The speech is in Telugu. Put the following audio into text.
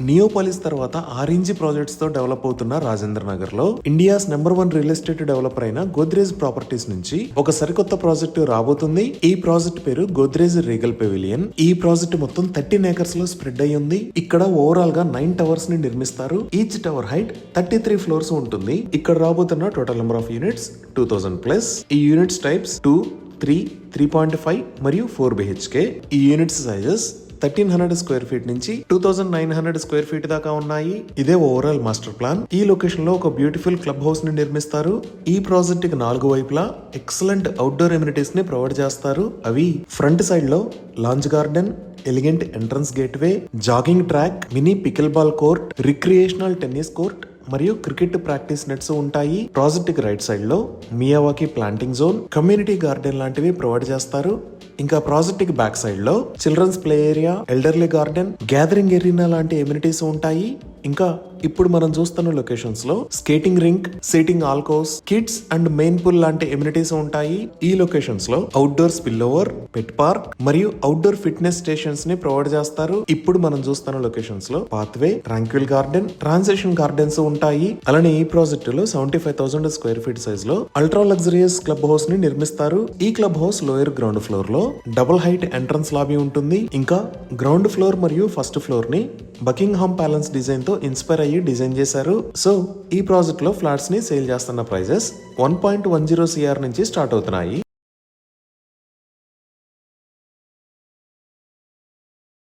నియోపాలిస్ తర్వాత ఆరెంజ్ ప్రాజెక్ట్స్ తో డెవలప్ అవుతున్న రాజేంద్ర నగర్ లో ఇండియాస్ #1 రియల్ ఎస్టేట్ డెవలపర్ అయిన గోద్రేజ్ ప్రాపర్టీస్ నుంచి ఒక సరికొత్త ప్రాజెక్టు రాబోతుంది. ఈ ప్రాజెక్ట్ పేరు గోద్రేజ్ రీగల్ పెవిలియన్. ఈ ప్రాజెక్ట్ మొత్తం 13 ఏకర్స్ లో స్ప్రెడ్ అయి ఉంది. ఇక్కడ ఓవరాల్ గా 9 టవర్స్ ని నిర్మిస్తారు. ఈచ్ టవర్ హైట్ 33 ఫ్లోర్స్ ఉంటుంది. ఇక్కడ రాబోతున్న టోటల్ నెంబర్ ఆఫ్ యూనిట్స్ 2000+. ఈ యూనిట్స్ టైప్స్ 2, 3, 3.5 మరియు 4 BHK. ఈ యూనిట్స్ సైజెస్ 1300 స్క్వేర్ ఫీట్ నుంచి 2900 స్క్వేర్ ఫీట్ దాకా ఉన్నాయి. ఇదే ఓవరాల్ మాస్టర్ ప్లాన్. ఈ లొకేషన్ లో ఒక బ్యూటిఫుల్ క్లబ్ హౌస్ ని నిర్మిస్తారు. ఈ ప్రాజెక్ట్ కి 4 వైపులా ఎక్సలెంట్ అవుట్డోర్ ఎమ్యూనిటీస్ ని ప్రొవైడ్ చేస్తారు. అవి ఫ్రంట్ సైడ్ లో lounge garden, elegant entrance gateway, jogging track, mini pickleball court, recreational tennis court మరియు క్రికెట్ ప్రాక్టీస్ నెట్స్ ఉంటాయి. ప్రాజెక్ట్ కి రైట్ సైడ్ లో Miyawaki planting zone, community garden లాంటివి ప్రొవైడ్ చేస్తారు. ఇంకా ప్రాజెక్ట్ కి బ్యాక్ సైడ్ లో children's play area, elderly garden, gathering area లాంటి ఎమ్యూనిటీస్ ఉంటాయి. ఇంకా ఇప్పుడు మనం చూస్తున్న లొకేషన్స్ లో skating rink, seating alcoves, kids and main pool లాంటి ఎమ్యూనిటీస్ ఉంటాయి. ఈ లొకేషన్స్ లో outdoor spill over, pet park మరియు అవుట్డోర్ ఫిట్నెస్ స్టేషన్స్ ని ప్రొవైడ్ చేస్తారు. ఇప్పుడు మనం చూస్తున్న లొకేషన్స్ లో pathway, tranquil garden, transition gardens ఉంటాయి. అలానే ఈ ప్రాజెక్టు లో 75,000 స్క్వేర్ ఫీట్ సైజ్ లో అల్ట్రా లగ్జరియస్ క్లబ్ హౌస్ ని నిర్మిస్తారు. ఈ club house lower ground floor లో డబుల్ హైట్ ఎంట్రన్స్ లాబీ ఉంటుంది. ఇంకా గ్రౌండ్ ఫ్లోర్ మరియు ఫస్ట్ ఫ్లోర్ ని బకింగ్హామ్ ప్యాలెస్ డిజైన్ తో ఇన్స్పైర్ అయ్యి డిజైన్ చేశారు. సో ఈ ప్రాజెక్ట్ లో ఫ్లాట్స్ ని సేల్ చేస్తున్న ప్రైజెస్ 1.10 CR నుంచి స్టార్ట్ అవుతున్నాయి.